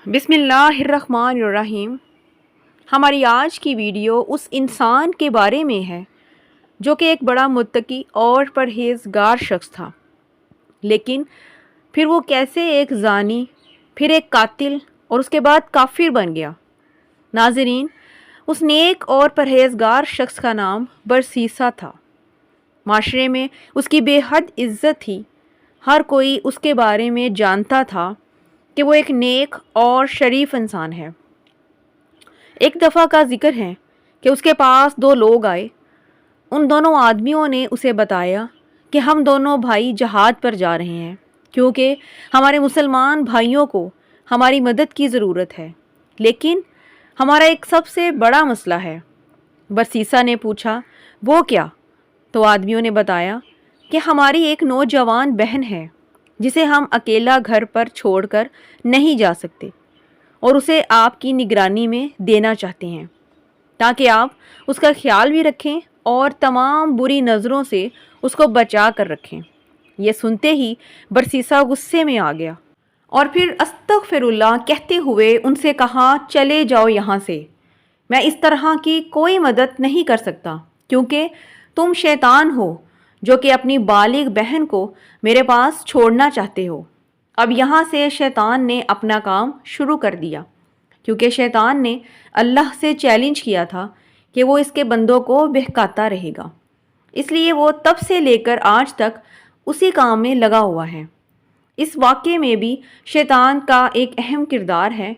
بسم اللہ الرحمن الرحیم۔ ہماری آج کی ویڈیو اس انسان کے بارے میں ہے جو کہ ایک بڑا متقی اور پرہیزگار شخص تھا، لیکن پھر وہ کیسے ایک زانی، پھر ایک قاتل اور اس کے بعد کافر بن گیا۔ ناظرین، اس نیک اور پرہیزگار شخص کا نام برسیسا تھا۔ معاشرے میں اس کی بے حد عزت تھی۔ ہر کوئی اس کے بارے میں جانتا تھا کہ وہ ایک نیک اور شریف انسان ہے۔ ایک دفعہ کا ذکر ہے کہ اس کے پاس دو لوگ آئے۔ ان دونوں آدمیوں نے اسے بتایا کہ ہم دونوں بھائی جہاد پر جا رہے ہیں کیونکہ ہمارے مسلمان بھائیوں کو ہماری مدد کی ضرورت ہے، لیکن ہمارا ایک سب سے بڑا مسئلہ ہے۔ برسیسا نے پوچھا، وہ کیا؟ تو آدمیوں نے بتایا کہ ہماری ایک نوجوان بہن ہے جسے ہم اکیلا گھر پر چھوڑ کر نہیں جا سکتے اور اسے آپ کی نگرانی میں دینا چاہتے ہیں تاکہ آپ اس کا خیال بھی رکھیں اور تمام بری نظروں سے اس کو بچا کر رکھیں۔ یہ سنتے ہی برسیسا غصے میں آ گیا اور پھر استغفر اللہ کہتے ہوئے ان سے کہا، چلے جاؤ یہاں سے، میں اس طرح کی کوئی مدد نہیں کر سکتا کیونکہ تم شیطان ہو جو کہ اپنی بالغ بہن کو میرے پاس چھوڑنا چاہتے ہو۔ اب یہاں سے شیطان نے اپنا کام شروع کر دیا کیونکہ شیطان نے اللہ سے چیلنج کیا تھا کہ وہ اس کے بندوں کو بہکاتا رہے گا، اس لیے وہ تب سے لے کر آج تک اسی کام میں لگا ہوا ہے۔ اس واقعے میں بھی شیطان کا ایک اہم کردار ہے۔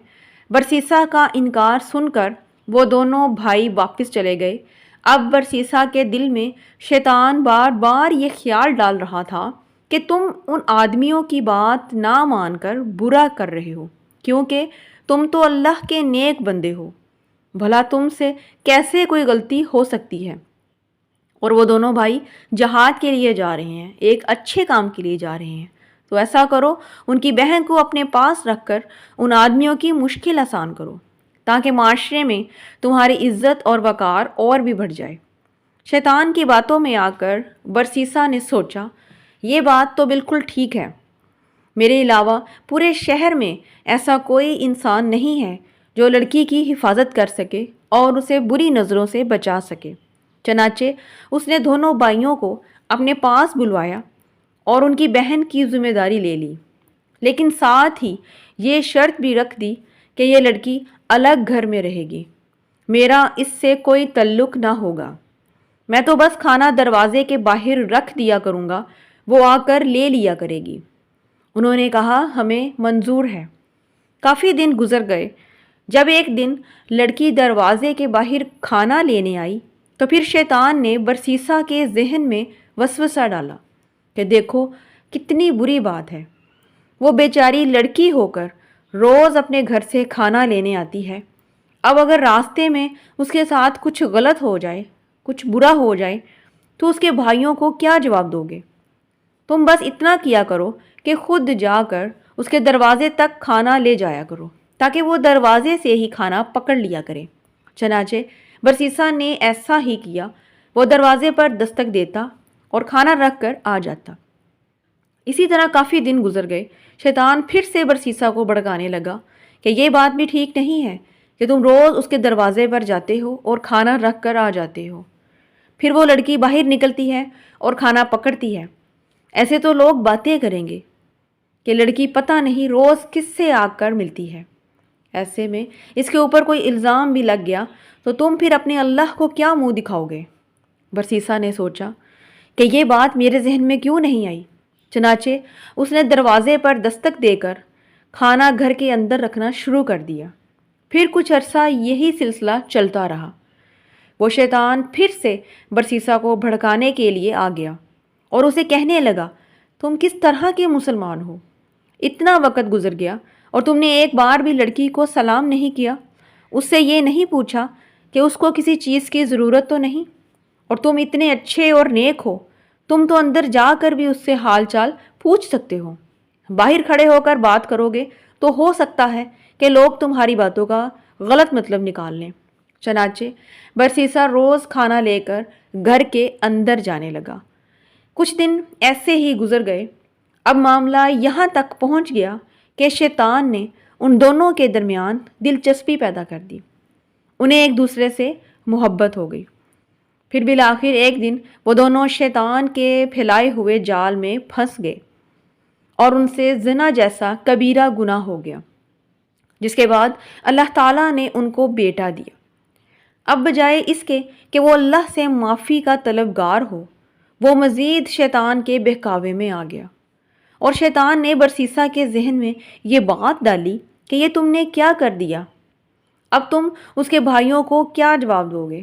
برسیسا کا انکار سن کر وہ دونوں بھائی واپس چلے گئے۔ اب برسیسا کے دل میں شیطان بار بار یہ خیال ڈال رہا تھا کہ تم ان آدمیوں کی بات نہ مان کر برا کر رہے ہو کیونکہ تم تو اللہ کے نیک بندے ہو، بھلا تم سے کیسے کوئی غلطی ہو سکتی ہے؟ اور وہ دونوں بھائی جہاد کے لیے جا رہے ہیں، ایک اچھے کام کے لیے جا رہے ہیں، تو ایسا کرو ان کی بہن کو اپنے پاس رکھ کر ان آدمیوں کی مشکل آسان کرو تاکہ معاشرے میں تمہاری عزت اور وقار اور بھی بڑھ جائے۔ شیطان کی باتوں میں آ کر برسیسا نے سوچا، یہ بات تو بالکل ٹھیک ہے، میرے علاوہ پورے شہر میں ایسا کوئی انسان نہیں ہے جو لڑکی کی حفاظت کر سکے اور اسے بری نظروں سے بچا سکے۔ چنانچہ اس نے دونوں بھائیوں کو اپنے پاس بلوایا اور ان کی بہن کی ذمہ داری لے لی، لیکن ساتھ ہی یہ شرط بھی رکھ دی کہ یہ لڑکی الگ گھر میں رہے گی، میرا اس سے کوئی تعلق نہ ہوگا، میں تو بس کھانا دروازے کے باہر رکھ دیا کروں گا، وہ آ کر لے لیا کرے گی۔ انہوں نے کہا، ہمیں منظور ہے۔ کافی دن گزر گئے۔ جب ایک دن لڑکی دروازے کے باہر کھانا لینے آئی تو پھر شیطان نے برسیسا کے ذہن میں وسوسہ ڈالا کہ دیکھو کتنی بری بات ہے، وہ بیچاری لڑکی ہو کر روز اپنے گھر سے کھانا لینے آتی ہے، اب اگر راستے میں اس کے ساتھ کچھ غلط ہو جائے، کچھ برا ہو جائے تو اس کے بھائیوں کو کیا جواب دو گے؟ تم بس اتنا کیا کرو کہ خود جا کر اس کے دروازے تک کھانا لے جایا کرو تاکہ وہ دروازے سے ہی کھانا پکڑ لیا کرے۔ چنانچہ برسیسا نے ایسا ہی کیا، وہ دروازے پر دستک دیتا اور کھانا رکھ کر آ جاتا۔ اسی طرح کافی دن گزر گئے۔ شیطان پھر سے برسیسا کو بھڑکانے لگا کہ یہ بات بھی ٹھیک نہیں ہے کہ تم روز اس کے دروازے پر جاتے ہو اور کھانا رکھ کر آ جاتے ہو، پھر وہ لڑکی باہر نکلتی ہے اور کھانا پکڑتی ہے، ایسے تو لوگ باتیں کریں گے کہ لڑکی پتہ نہیں روز کس سے آ کر ملتی ہے، ایسے میں اس کے اوپر کوئی الزام بھی لگ گیا تو تم پھر اپنے اللہ کو کیا منہ دکھاؤ گے؟ برسیسا نے سوچا کہ یہ بات میرے ذہن میں کیوں نہیں آئی۔ چنانچہ اس نے دروازے پر دستک دے کر کھانا گھر کے اندر رکھنا شروع کر دیا۔ پھر کچھ عرصہ یہی سلسلہ چلتا رہا۔ وہ شیطان پھر سے برسیسا کو بھڑکانے کے لیے آ گیا اور اسے کہنے لگا، تم کس طرح کے مسلمان ہو؟ اتنا وقت گزر گیا اور تم نے ایک بار بھی لڑکی کو سلام نہیں کیا، اس سے یہ نہیں پوچھا کہ اس کو کسی چیز کی ضرورت تو نہیں، اور تم اتنے اچھے اور نیک ہو، تم تو اندر جا کر بھی اس سے حال چال پوچھ سکتے ہو، باہر کھڑے ہو کر بات کرو گے تو ہو سکتا ہے کہ لوگ تمہاری باتوں کا غلط مطلب نکال لیں۔ چنانچہ برسیسا روز کھانا لے کر گھر کے اندر جانے لگا۔ کچھ دن ایسے ہی گزر گئے۔ اب معاملہ یہاں تک پہنچ گیا کہ شیطان نے ان دونوں کے درمیان دلچسپی پیدا کر دی۔ انہیں ایک دوسرے سے محبت ہو گئی۔ پھر بالآخر ایک دن وہ دونوں شیطان کے پھیلائے ہوئے جال میں پھنس گئے اور ان سے زنا جیسا کبیرہ گناہ ہو گیا، جس کے بعد اللہ تعالیٰ نے ان کو بیٹا دیا۔ اب بجائے اس کے کہ وہ اللہ سے معافی کا طلبگار ہو، وہ مزید شیطان کے بہکاوے میں آ گیا، اور شیطان نے برسیسا کے ذہن میں یہ بات ڈالی کہ یہ تم نے کیا کر دیا؟ اب تم اس کے بھائیوں کو کیا جواب دو گے،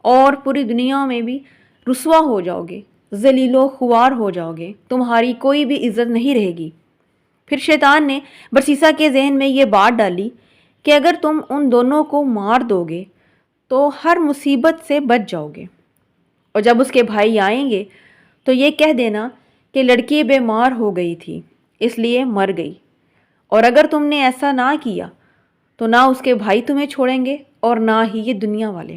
اور پوری دنیا میں بھی رسوا ہو جاؤ گے، ذلیل و خوار ہو جاؤ گے، تمہاری کوئی بھی عزت نہیں رہے گی۔ پھر شیطان نے برسیسا کے ذہن میں یہ بات ڈالی کہ اگر تم ان دونوں کو مار دو گے تو ہر مصیبت سے بچ جاؤ گے، اور جب اس کے بھائی آئیں گے تو یہ کہہ دینا کہ لڑکی بیمار ہو گئی تھی اس لیے مر گئی، اور اگر تم نے ایسا نہ کیا تو نہ اس کے بھائی تمہیں چھوڑیں گے اور نہ ہی یہ دنیا والے۔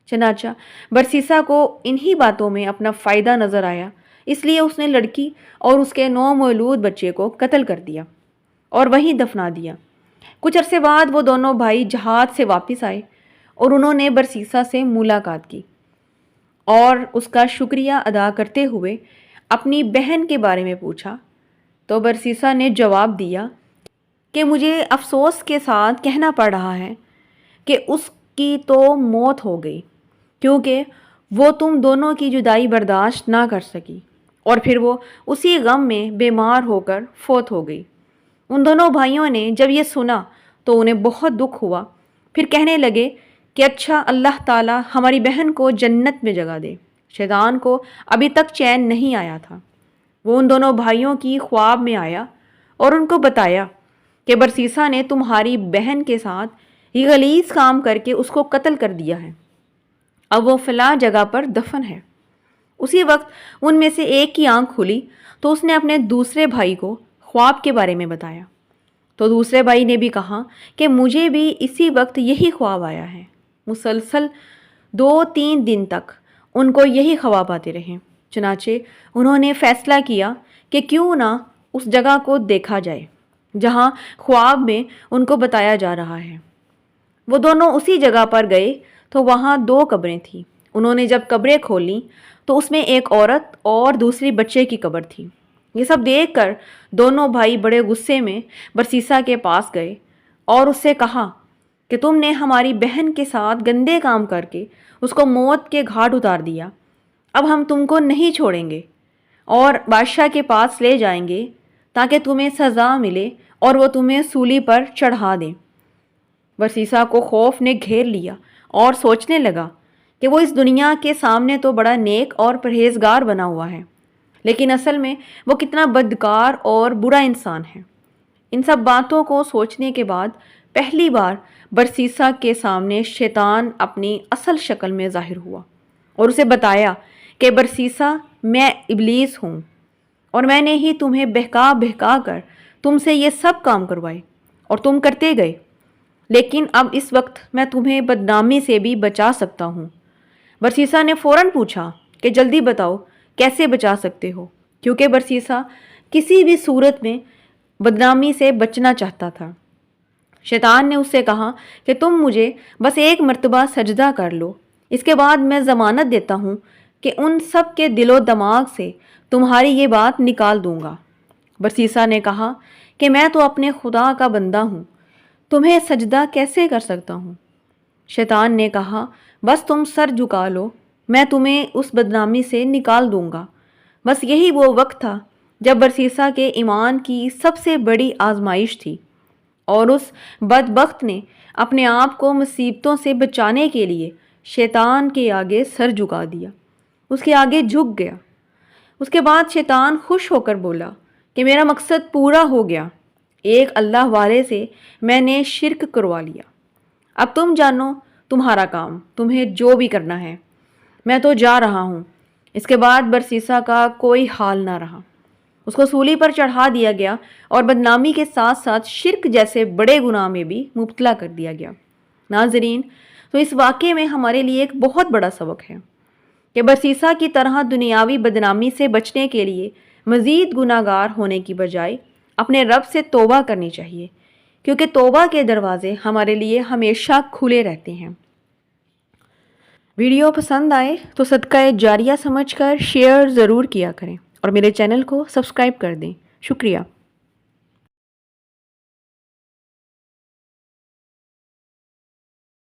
چنانچہ برسیسا کو انہی باتوں میں اپنا فائدہ نظر آیا، اس لیے اس نے لڑکی اور اس کے نومولود بچے کو قتل کر دیا اور وہیں دفنا دیا۔ کچھ عرصے بعد وہ دونوں بھائی جہاد سے واپس آئے اور انہوں نے برسیسا سے ملاقات کی اور اس کا شکریہ ادا کرتے ہوئے اپنی بہن کے بارے میں پوچھا، تو برسیسا نے جواب دیا کہ مجھے افسوس کے ساتھ کہنا پڑ رہا ہے کہ اس کی تو موت ہو گئی، کیونکہ وہ تم دونوں کی جدائی برداشت نہ کر سکی، اور پھر وہ اسی غم میں بیمار ہو کر فوت ہو گئی۔ ان دونوں بھائیوں نے جب یہ سنا تو انہیں بہت دکھ ہوا، پھر کہنے لگے کہ اچھا، اللہ تعالیٰ ہماری بہن کو جنت میں جگہ دے۔ شیطان کو ابھی تک چین نہیں آیا تھا۔ وہ ان دونوں بھائیوں کی خواب میں آیا اور ان کو بتایا کہ برسیسا نے تمہاری بہن کے ساتھ یہ غلیظ کام کر کے اس کو قتل کر دیا ہے، اب وہ فلاں جگہ پر دفن ہے۔ اسی وقت ان میں سے ایک کی آنکھ کھلی تو اس نے اپنے دوسرے بھائی کو خواب کے بارے میں بتایا، تو دوسرے بھائی نے بھی کہا کہ مجھے بھی اسی وقت یہی خواب آیا ہے۔ مسلسل 2-3 دن تک ان کو یہی خواب آتے رہے، چنانچہ انہوں نے فیصلہ کیا کہ کیوں نہ اس جگہ کو دیکھا جائے جہاں خواب میں ان کو بتایا جا رہا ہے۔ وہ دونوں اسی جگہ پر گئے تو وہاں 2 قبریں تھیں۔ انہوں نے جب قبریں کھولیں تو اس میں ایک عورت اور دوسری بچے کی قبر تھی۔ یہ سب دیکھ کر دونوں بھائی بڑے غصے میں برسیسا کے پاس گئے اور اس سے کہا کہ تم نے ہماری بہن کے ساتھ گندے کام کر کے اس کو موت کے گھاٹ اتار دیا، اب ہم تم کو نہیں چھوڑیں گے اور بادشاہ کے پاس لے جائیں گے تاکہ تمہیں سزا ملے اور وہ تمہیں سولی پر چڑھا دیں۔ برسیسا کو خوف نے گھیر لیا اور سوچنے لگا کہ وہ اس دنیا کے سامنے تو بڑا نیک اور پرہیزگار بنا ہوا ہے، لیکن اصل میں وہ کتنا بدکار اور برا انسان ہے۔ ان سب باتوں کو سوچنے کے بعد پہلی بار برسیسا کے سامنے شیطان اپنی اصل شکل میں ظاہر ہوا اور اسے بتایا کہ برسیسا، میں ابلیس ہوں اور میں نے ہی تمہیں بہکا بہکا کر تم سے یہ سب کام کروائے اور تم کرتے گئے، لیکن اب اس وقت میں تمہیں بدنامی سے بھی بچا سکتا ہوں۔ برسیسا نے فوراً پوچھا کہ جلدی بتاؤ کیسے بچا سکتے ہو، کیونکہ برسیسا کسی بھی صورت میں بدنامی سے بچنا چاہتا تھا۔ شیطان نے اس سے کہا کہ تم مجھے بس ایک مرتبہ سجدہ کر لو، اس کے بعد میں ضمانت دیتا ہوں کہ ان سب کے دل و دماغ سے تمہاری یہ بات نکال دوں گا۔ برسیسا نے کہا کہ میں تو اپنے خدا کا بندہ ہوں، تمہیں سجدہ کیسے کر سکتا ہوں؟ شیطان نے کہا بس تم سر جھکا لو، میں تمہیں اس بدنامی سے نکال دوں گا۔ بس یہی وہ وقت تھا جب برسیسا کے ایمان کی سب سے بڑی آزمائش تھی، اور اس بدبخت نے اپنے آپ کو مصیبتوں سے بچانے کے لیے شیطان کے آگے سر جھکا دیا، اس کے آگے جھک گیا۔ اس کے بعد شیطان خوش ہو کر بولا کہ میرا مقصد پورا ہو گیا، ایک اللہ والے سے میں نے شرک کروا لیا، اب تم جانو تمہارا کام، تمہیں جو بھی کرنا ہے، میں تو جا رہا ہوں۔ اس کے بعد برسیسا کا کوئی حال نہ رہا، اس کو سولی پر چڑھا دیا گیا اور بدنامی کے ساتھ ساتھ شرک جیسے بڑے گناہ میں بھی مبتلا کر دیا گیا۔ ناظرین، تو اس واقعے میں ہمارے لیے ایک بہت بڑا سبق ہے کہ برسیسا کی طرح دنیاوی بدنامی سے بچنے کے لیے مزید گناہگار ہونے کی بجائے اپنے رب سے توبہ کرنی چاہیے، کیونکہ توبہ کے دروازے ہمارے لیے ہمیشہ کھلے رہتے ہیں۔ ویڈیو پسند آئے تو صدقہ جاریہ سمجھ کر شیئر ضرور کیا کریں اور میرے چینل کو سبسکرائب کر دیں۔ شکریہ۔